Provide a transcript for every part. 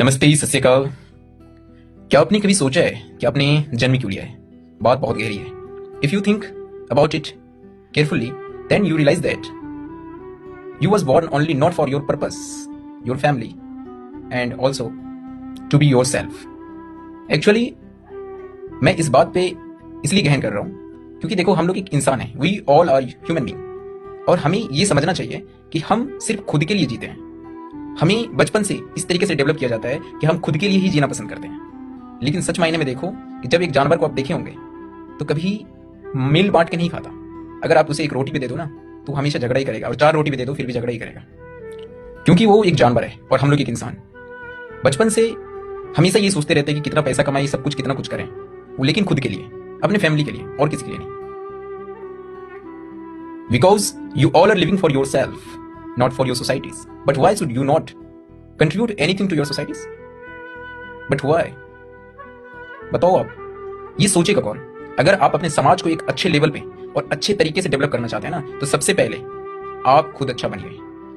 नमस्ते, सत श्री अकाल। क्या आपने कभी सोचा है कि आपने जन्म क्यों लिया है? बात बहुत गहरी है। If you think about it carefully, then you realise that you was born only not for your purpose, your family and also to be yourself. Actually मैं इस बात पे इसलिए गहन कर रहा हूं क्योंकि देखो, हम लोग एक इंसान है, we all are human being, और हमें ये समझना चाहिए कि हम सिर्फ खुद के लिए जीते हैं। हमें बचपन से इस तरीके से डेवलप किया जाता है कि हम खुद के लिए ही जीना पसंद करते हैं। लेकिन सच मायने में देखो कि जब एक जानवर को आप देखे होंगे तो कभी मिल बांट के नहीं खाता। अगर आप उसे एक रोटी भी दे दो ना, तो हमेशा झगड़ा ही करेगा, और 4 रोटी भी दे दो फिर भी झगड़ा ही करेगा, क्योंकि वो एक जानवर है और हम लोग एक इंसान। बचपन से हमेशा ये सोचते रहते हैं कि कितना पैसा कमाए, सब कुछ कितना कुछ करें, वो लेकिन खुद के लिए, अपने फैमिली के लिए, और किसी के लिए नहीं। Because you all are living for yourself, not for your societies. But why should you not contribute anything to your societies? But why? बताओ आप, ये सोचेगा कौन? अगर आप अपने समाज को एक अच्छे लेवल पे और अच्छे तरीके से डेवलप करना चाहते हैं ना, तो सबसे पहले आप खुद अच्छा बनिए।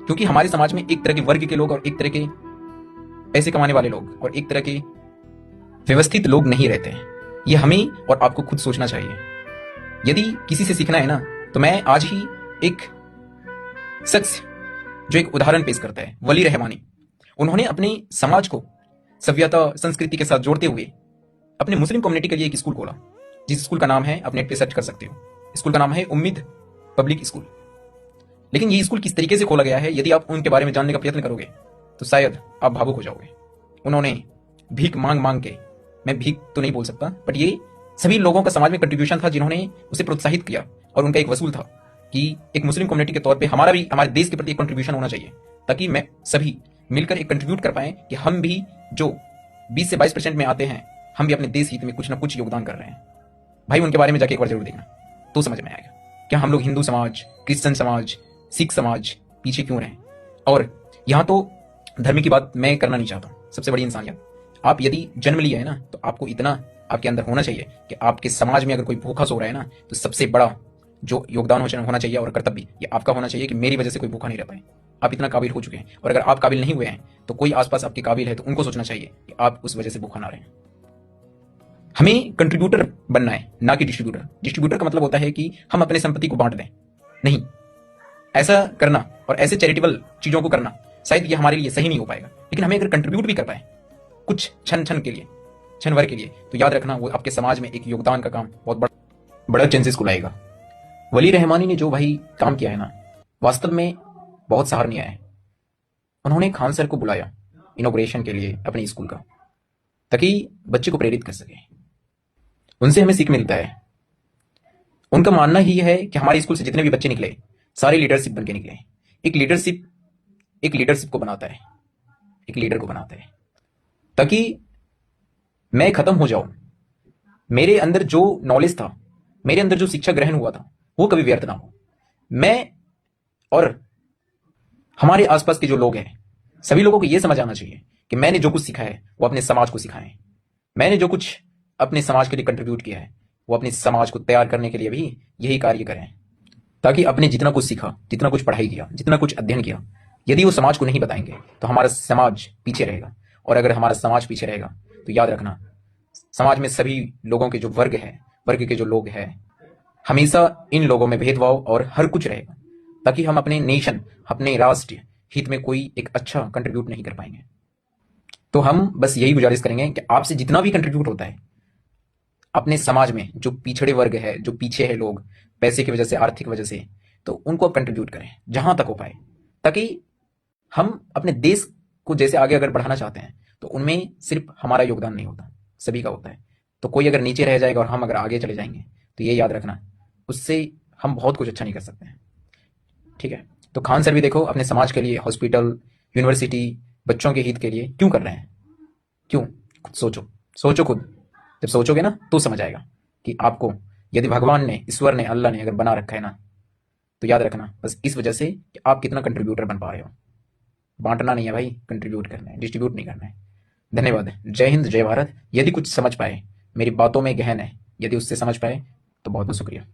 क्योंकि हमारे समाज में एक तरह के वर्ग के लोग और एक तरह के पैसे कमाने वाले लोग और एक तरह के व्यवस्थित लोग नहीं रहते हैं। ये हमें और आपको खुद सोचना चाहिए। यदि किसी से सीखना है ना, तो मैं आज ही एक शख्स जो एक उदाहरण पेश करता है, वली रहमानी। उन्होंने अपने समाज को सभ्यता संस्कृति के साथ जोड़ते हुए अपने मुस्लिम कम्युनिटी के लिए एक स्कूल खोला, जिस स्कूल का नाम है, आप नेट पे सर्च कर सकते हो, स्कूल का नाम है उम्मीद पब्लिक स्कूल। लेकिन ये स्कूल किस तरीके से खोला गया है, यदि आप उनके बारे में जानने का प्रयत्न करोगे तो शायद आप भावुक हो जाओगे। उन्होंने भीख मांग मांग के, मैं भीख तो नहीं बोल सकता, बट ये सभी लोगों का समाज में कंट्रीब्यूशन था जिन्होंने उसे प्रोत्साहित किया, और उनका एक वसूल था कि एक मुस्लिम कम्युनिटी के तौर पे हमारा भी हमारे देश के प्रति एक कंट्रीब्यूशन होना चाहिए, ताकि मैं सभी मिलकर एक कंट्रीब्यूट कर पाए कि हम भी जो 20 से 22% में आते हैं, हम भी अपने देश हित में कुछ ना कुछ योगदान कर रहे हैं। भाई, उनके बारे में जाके एक बार जरूर देखना, तो समझ में आएगा क्या हम लोग हिंदू समाज, क्रिश्चियन समाज, सिख समाज पीछे क्यों रहे। और यहां तो धर्म की बात मैं करना नहीं चाहता हूं। सबसे बड़ी इंसानियत, आप यदि जन्म लिया है ना, तो आपको इतना आपके अंदर होना चाहिए कि आपके समाज में अगर कोई भूखा सो रहा है ना, तो सबसे बड़ा जो योगदान होना चाहिए और कर्तव्य ये आपका होना चाहिए कि मेरी वजह से कोई भूखा नहीं रह पाए। आप इतना काबिल हो चुके हैं, और अगर आप काबिल नहीं हुए हैं तो कोई आसपास आपके काबिल है, तो उनको सोचना चाहिए कि आप उस वजह से भूखा ना रहें। हमें कंट्रीब्यूटर बनना है, ना कि डिस्ट्रीब्यूटर। डिस्ट्रीब्यूटर का मतलब होता है कि हम अपने संपत्ति को बांट दें। नहीं, ऐसा करना और ऐसे चैरिटेबल चीजों को करना शायद ये हमारे लिए सही नहीं हो पाएगा। लेकिन हमें अगर कंट्रीब्यूट भी कर पाए कुछ क्षण के लिए, क्षण भर के लिए, तो याद रखना वो आपके समाज में एक योगदान का काम बहुत बड़ा चेंजेस को लाएगा। वली रहमानी ने जो भाई काम किया है ना, वास्तव में बहुत सराहनीय है। उन्होंने खान सर को बुलाया इनॉग्रेशन के लिए अपने स्कूल का, ताकि बच्चे को प्रेरित कर सके। उनसे हमें सीख मिलता है। उनका मानना ही है कि हमारे स्कूल से जितने भी बच्चे निकले, सारे लीडरशिप बन के निकले। एक लीडरशिप को बनाता है, एक लीडर को बनाता है, ताकि मैं खत्म हो जाऊं, मेरे अंदर जो नॉलेज था, मेरे अंदर जो शिक्षा ग्रहण हुआ था, वो कभी व्यर्थ ना हो। मैं और हमारे आसपास के जो लोग हैं, सभी लोगों को यह समझ आना चाहिए कि मैंने जो कुछ सीखा है वो अपने समाज को सिखाएं। मैंने जो कुछ अपने समाज के लिए कंट्रीब्यूट किया है, वो अपने समाज को तैयार करने के लिए भी यही कार्य करें, ताकि अपने जितना कुछ सीखा, जितना कुछ पढ़ाई किया, जितना कुछ अध्ययन किया, यदि वो समाज को नहीं बताएंगे तो हमारा समाज पीछे रहेगा। और अगर हमारा समाज पीछे रहेगा तो याद रखना, समाज में सभी लोगों के जो वर्ग के जो लोग हैं, हमेशा इन लोगों में भेदभाव और हर कुछ रहेगा, ताकि हम अपने नेशन, अपने राष्ट्र हित में कोई एक अच्छा कंट्रीब्यूट नहीं कर पाएंगे। तो हम बस यही गुजारिश करेंगे कि आपसे जितना भी कंट्रीब्यूट होता है अपने समाज में, जो पिछड़े वर्ग है, जो पीछे है लोग, पैसे की वजह से, आर्थिक वजह से, तो उनको आप कंट्रीब्यूट करें जहां तक हो पाए, ताकि हम अपने देश को जैसे आगे अगर बढ़ाना चाहते हैं, तो उनमें सिर्फ हमारा योगदान नहीं होता, सभी का होता है। तो कोई अगर नीचे रह जाएगा और हम अगर आगे चले जाएंगे, तो ये याद रखना, उससे हम बहुत कुछ अच्छा नहीं कर सकते हैं। ठीक है, तो खान सर भी देखो अपने समाज के लिए, हॉस्पिटल, यूनिवर्सिटी, बच्चों के हित के लिए क्यों कर रहे हैं। क्यों? खुद सोचो खुद। जब सोचोगे ना, तो समझ आएगा कि आपको यदि भगवान ने, ईश्वर ने, अल्लाह ने अगर बना रखा है ना, तो याद रखना बस इस वजह से कि आप कितना कंट्रीब्यूटर बन पा रहे हो। बांटना नहीं है भाई, कंट्रीब्यूट करना है, डिस्ट्रीब्यूट नहीं करना है। धन्यवाद। जय हिंद, जय भारत। यदि कुछ समझ पाए, मेरी बातों में गहन है, यदि उससे समझ पाए, तो बहुत बहुत शुक्रिया।